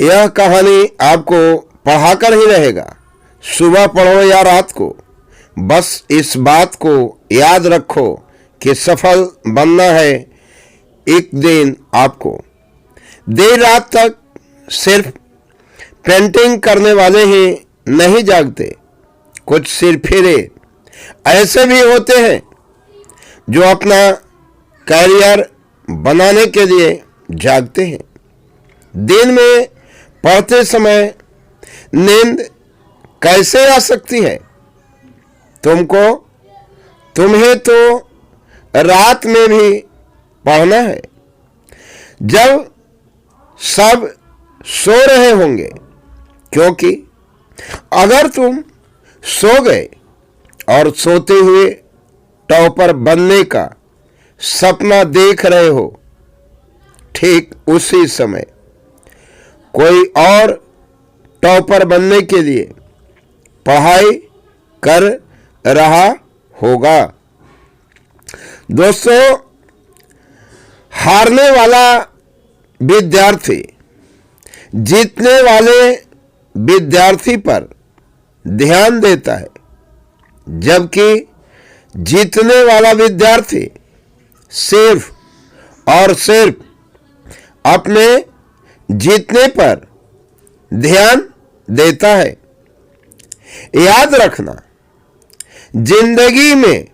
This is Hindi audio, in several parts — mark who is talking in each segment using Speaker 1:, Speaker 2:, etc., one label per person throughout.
Speaker 1: यह कहानी आपको पढ़ाकर ही रहेगा, सुबह पढ़ो या रात को। बस इस बात को याद रखो कि सफल बनना है एक दिन आपको। देर रात तक सिर्फ पेंटिंग करने वाले ही नहीं जागते, कुछ सिरफिरे ऐसे भी होते हैं जो अपना कैरियर बनाने के लिए जागते हैं। दिन में पढ़ते समय नींद कैसे आ सकती है? तुम्हें तो रात में भी पढ़ना है, जब सब सो रहे होंगे, क्योंकि अगर तुम सो गए और सोते हुए टॉपर बनने का सपना देख रहे हो, ठीक उसी समय कोई और टॉपर बनने के लिए पढ़ाई कर रहा होगा। दोस्तों, हारने वाला विद्यार्थी जीतने वाले विद्यार्थी पर ध्यान देता है, जबकि जीतने वाला विद्यार्थी सिर्फ और सिर्फ अपने जीतने पर ध्यान देता है। याद रखना, जिंदगी में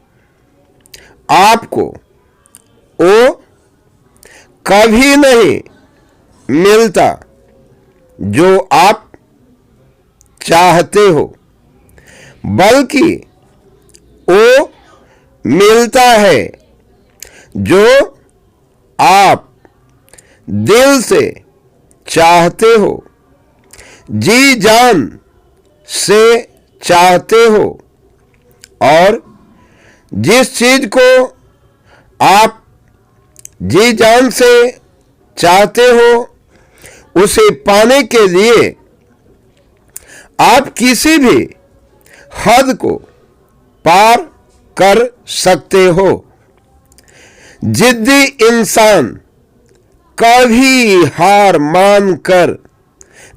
Speaker 1: आपको वो कभी नहीं मिलता जो आप चाहते हो, बल्कि वो मिलता है जो आप दिल से चाहते हो, जी जान से चाहते हो, और जिस चीज को आप जी जान से चाहते हो उसे पाने के लिए आप किसी भी हद को पार कर सकते हो। जिद्दी इंसान कभी हार मान कर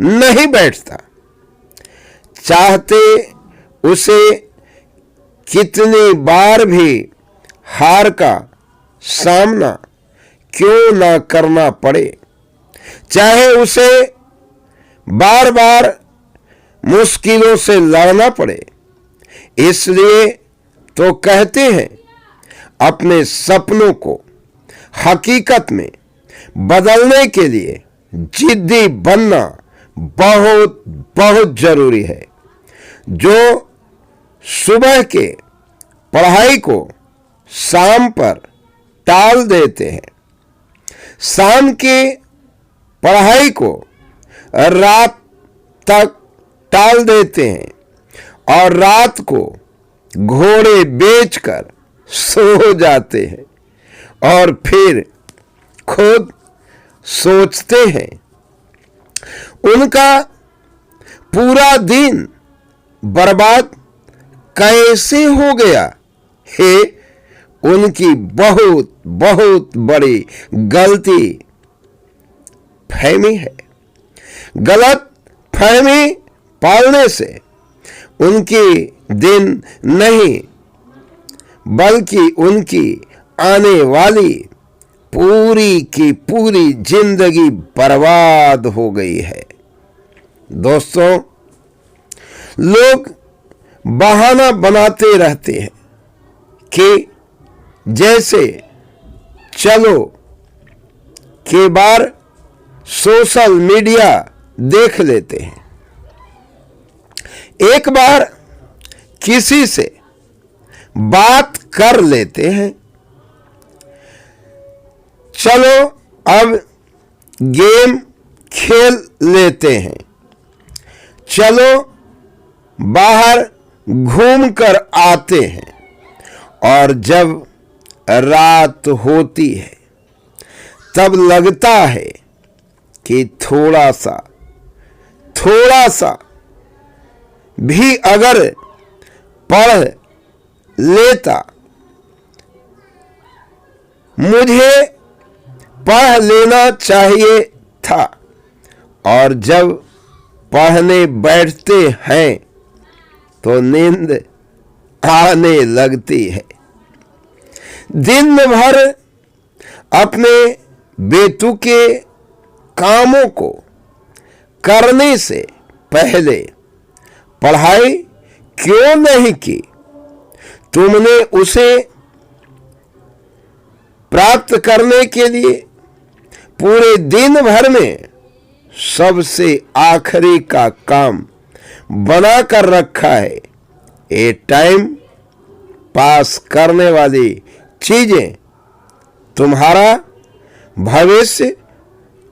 Speaker 1: नहीं बैठता, चाहते उसे कितनी बार भी हार का सामना क्यों ना करना पड़े, चाहे उसे बार बार मुश्किलों से लड़ना पड़े। इसलिए तो कहते हैं, अपने सपनों को हकीकत में बदलने के लिए जिद्दी बनना बहुत बहुत जरूरी है। जो सुबह के पढ़ाई को शाम पर टाल देते हैं, शाम की पढ़ाई को रात तक टाल देते हैं, और रात को घोड़े बेचकर सो जाते हैं, और फिर खुद सोचते हैं उनका पूरा दिन बर्बाद कैसे हो गया है। उनकी बहुत बहुत बड़ी गलती फहमी है। गलत फहमी पालने से उनकी दिन नहीं, बल्कि उनकी आने वाली पूरी की पूरी जिंदगी बर्बाद हो गई है। दोस्तों, लोग बहाना बनाते रहते हैं कि जैसे चलो के बार सोशल मीडिया देख लेते हैं, एक बार किसी से बात कर लेते हैं, चलो अब गेम खेल लेते हैं, चलो बाहर घूम कर आते हैं, और जब रात होती है तब लगता है कि थोड़ा सा भी अगर पढ़ लेता, मुझे पढ़ लेना चाहिए था, और जब पढ़ने बैठते हैं तो नींद आने लगती है। दिन भर अपने बेतुके कामों को करने से पहले पढ़ाई क्यों नहीं की? तुमने उसे प्राप्त करने के लिए पूरे दिन भर में सबसे आखिरी का काम बना कर रखा है। ये टाइम पास करने वाली चीजें तुम्हारा भविष्य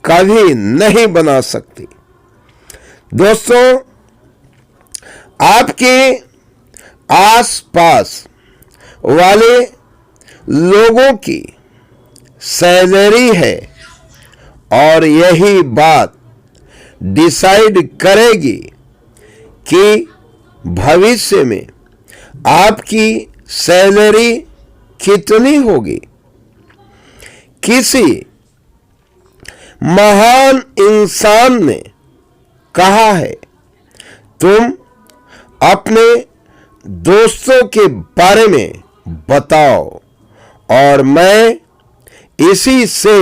Speaker 1: कभी नहीं बना सकती। दोस्तों, आपके आसपास वाले लोगों की सैलरी है और यही बात डिसाइड करेगी कि भविष्य में आपकी सैलरी कितनी होगी। किसी महान इंसान ने कहा है, तुम अपने दोस्तों के बारे में बताओ और मैं इसी से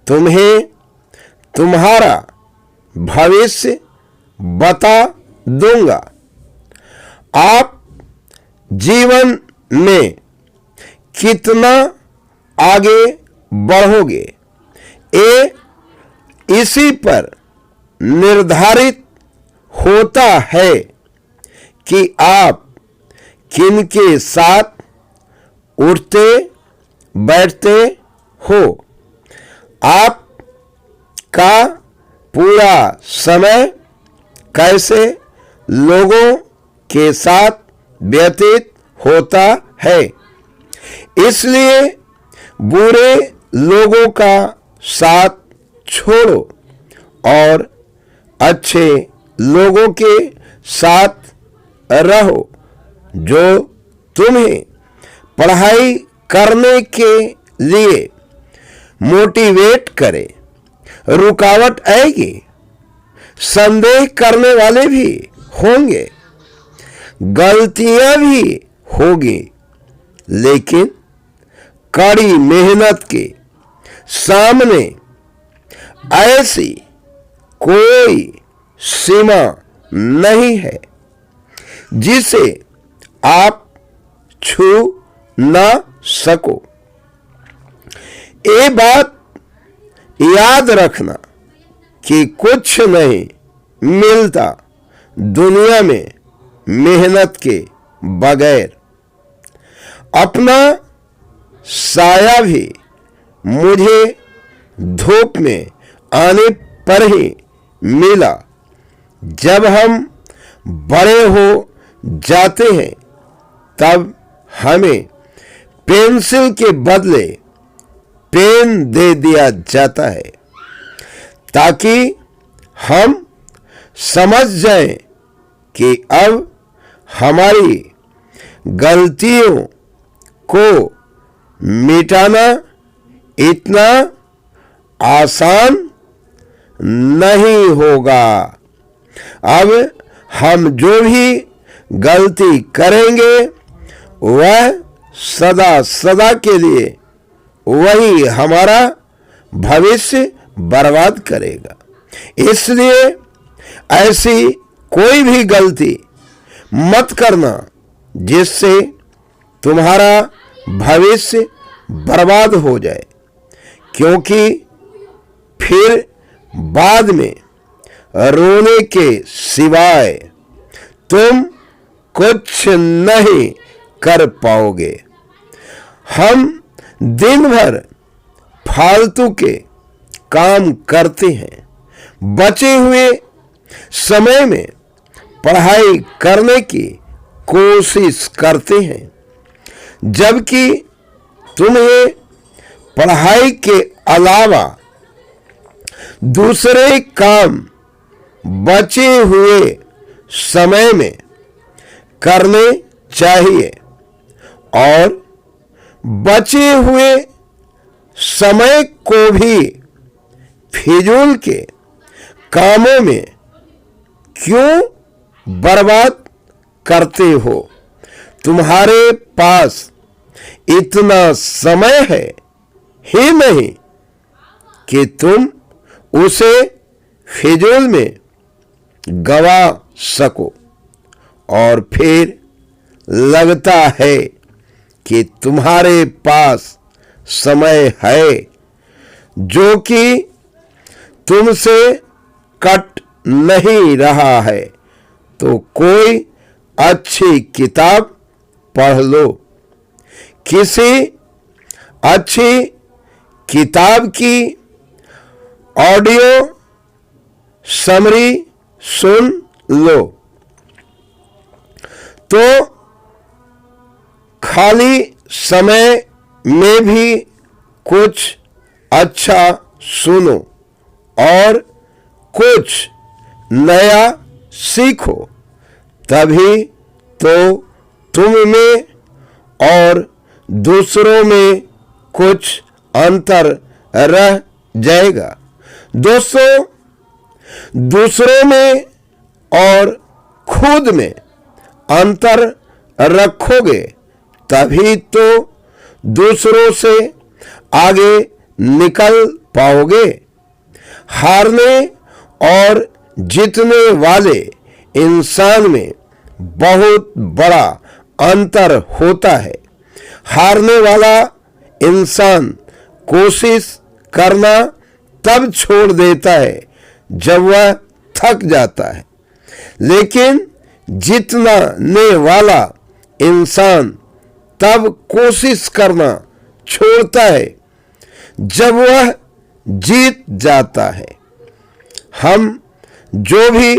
Speaker 1: तुम्हें तुम्हारा भविष्य बता दूंगा। आप जीवन में कितना आगे बढ़ोगे, ये इसी पर निर्धारित होता है कि आप किनके साथ उठते बैठते हो। आप का पूरा समय कैसे लोगों के साथ व्यतीत होता है। इसलिए बुरे लोगों का साथ छोड़ो और अच्छे लोगों के साथ रहो, जो तुम्हें पढ़ाई करने के लिए मोटिवेट करे। रुकावट आएगी, संदेह करने वाले भी होंगे, गलतियां भी होगी, लेकिन कड़ी मेहनत के सामने ऐसी कोई सीमा नहीं है जिसे आप छू ना सको। ये बात याद रखना कि कुछ नहीं मिलता दुनिया में मेहनत के बगैर। अपना साया भी मुझे धूप में आने पर ही मिला। जब हम बड़े हो जाते हैं तब हमें पेंसिल के बदले पेन दे दिया जाता है ताकि हम समझ जाएं कि अब हमारी गलतियों को मिटाना इतना आसान नहीं होगा। अब हम जो भी गलती करेंगे वह सदा सदा के लिए वही हमारा भविष्य बर्बाद करेगा। इसलिए ऐसी कोई भी गलती मत करना जिससे तुम्हारा भविष्य बर्बाद हो जाए, क्योंकि फिर बाद में रोने के सिवाय तुम कुछ नहीं कर पाओगे। हम दिन भर फालतू के काम करते हैं, बचे हुए समय में पढ़ाई करने की कोशिश करते हैं, जबकि तुम्हें पढ़ाई के अलावा दूसरे काम बचे हुए समय में करने चाहिए और बचे हुए समय को भी फिजूल के कामों में क्यों बर्बाद करते हो? तुम्हारे पास इतना समय है ही नहीं कि तुम उसे फिजूल में गवा सको, और फिर लगता है कि तुम्हारे पास समय है जो कि तुमसे कट नहीं रहा है, तो कोई अच्छी किताब पढ़ लो। किसी अच्छी किताब की ऑडियो समरी सुन लो, तो खाली समय में भी कुछ अच्छा सुनो और कुछ नया सीखो, तभी तो तुम में और दूसरों में कुछ अंतर रह जाएगा। दोस्तों, दूसरों में और खुद में अंतर रखोगे तभी तो दूसरों से आगे निकल पाओगे। हारने और जीतने वाले इंसान में बहुत बड़ा अंतर होता है। हारने वाला इंसान कोशिश करना तब छोड़ देता है जब वह थक जाता है, लेकिन जीतने वाला इंसान तब कोशिश करना छोड़ता है जब वह जीत जाता है। हम जो भी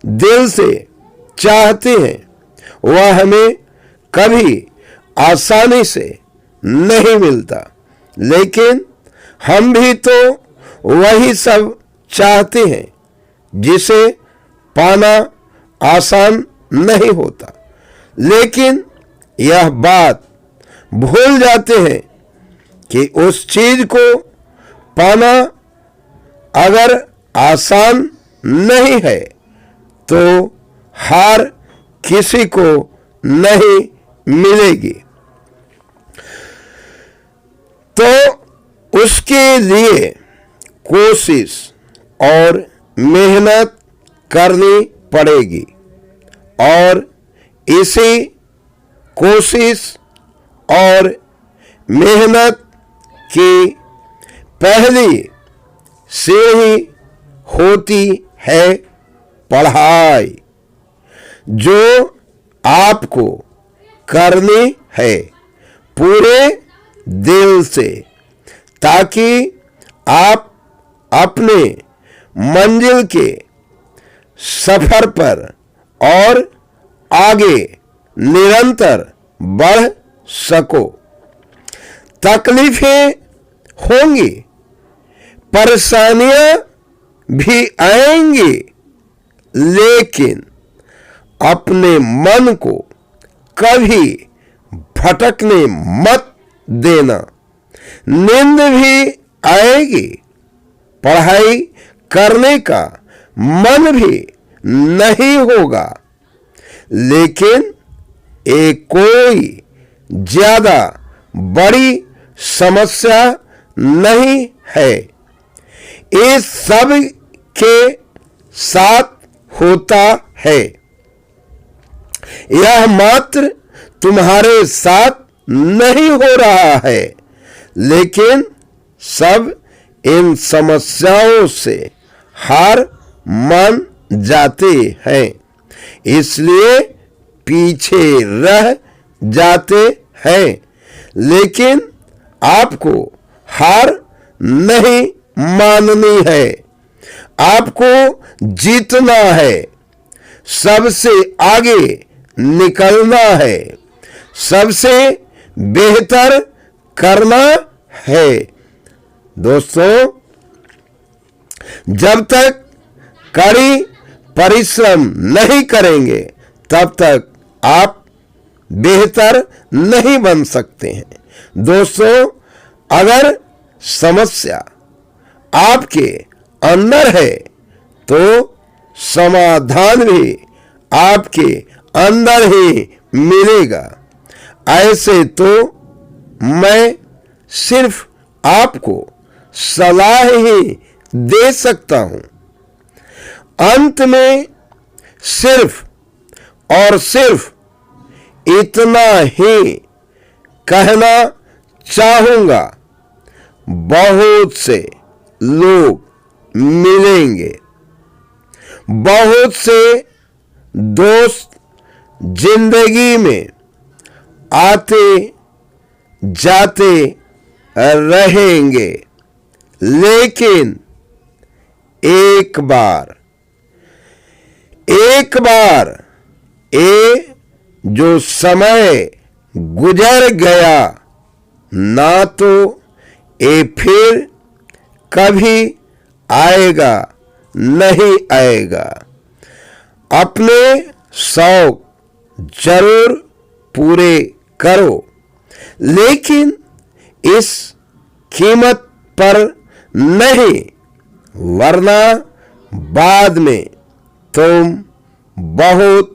Speaker 1: दिल से चाहते हैं वह हमें कभी आसानी से नहीं मिलता, लेकिन हम भी तो वही सब चाहते हैं जिसे पाना आसान नहीं होता, लेकिन यह बात भूल जाते हैं कि उस चीज को पाना अगर आसान नहीं है तो हार किसी को नहीं मिलेगी। तो उसके लिए कोशिश और मेहनत करनी पड़ेगी, और इसी कोशिश और मेहनत की पहली सीढ़ी होती है पढ़ाई, जो आपको करनी है पूरे दिल से, ताकि आप अपने मंजिल के सफर पर और आगे निरंतर बढ़ सको। तकलीफें होंगी, परेशानियां भी आएंगी, लेकिन अपने मन को कभी भटकने मत देना। नींद भी आएगी, पढ़ाई करने का मन भी नहीं होगा, लेकिन एक कोई ज्यादा बड़ी समस्या नहीं है। इस सब के साथ होता है, यह मात्र तुम्हारे साथ नहीं हो रहा है, लेकिन सब इन समस्याओं से हार मान जाते हैं, इसलिए पीछे रह जाते हैं। लेकिन आपको हार नहीं माननी है, आपको जीतना है, सबसे आगे निकलना है, सबसे बेहतर करना है। दोस्तों, जब तक कड़ी परिश्रम नहीं करेंगे तब तक आप बेहतर नहीं बन सकते हैं। दोस्तों, अगर समस्या आपके अंदर है तो समाधान भी आपके अंदर ही मिलेगा। ऐसे तो मैं सिर्फ आपको सलाह ही दे सकता हूं। अंत में सिर्फ और सिर्फ इतना ही कहना चाहूंगा, बहुत से लोग मिलेंगे, बहुत से दोस्त जिंदगी में आते जाते रहेंगे, लेकिन एक बार ये जो समय गुजर गया, ना तो ये फिर कभी आएगा, नहीं आएगा। अपने शौक जरूर पूरे करो, लेकिन इस कीमत पर नहीं, वरना बाद में तुम बहुत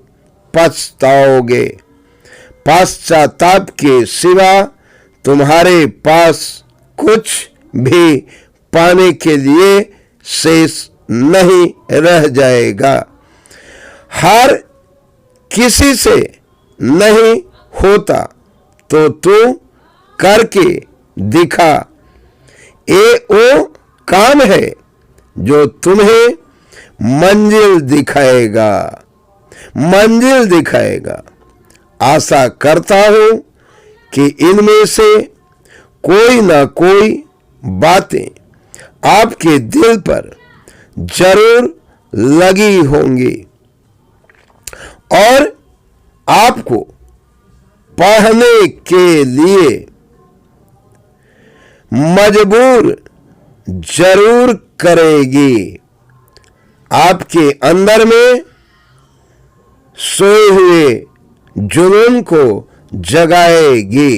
Speaker 1: पछताओगे। पश्चाताप के सिवा तुम्हारे पास कुछ भी पाने के लिए शेष नहीं रह जाएगा। हर किसी से नहीं होता तो तू करके दिखा। ये वो काम है जो तुम्हें मंजिल दिखाएगा। आशा करता हूं कि इनमें से कोई ना कोई बातें आपके दिल पर जरूर लगी होंगी और आपको पढ़ने के लिए मजबूर जरूर करेगी। आपके अंदर में सोए हुए जुनून को जगाएगी।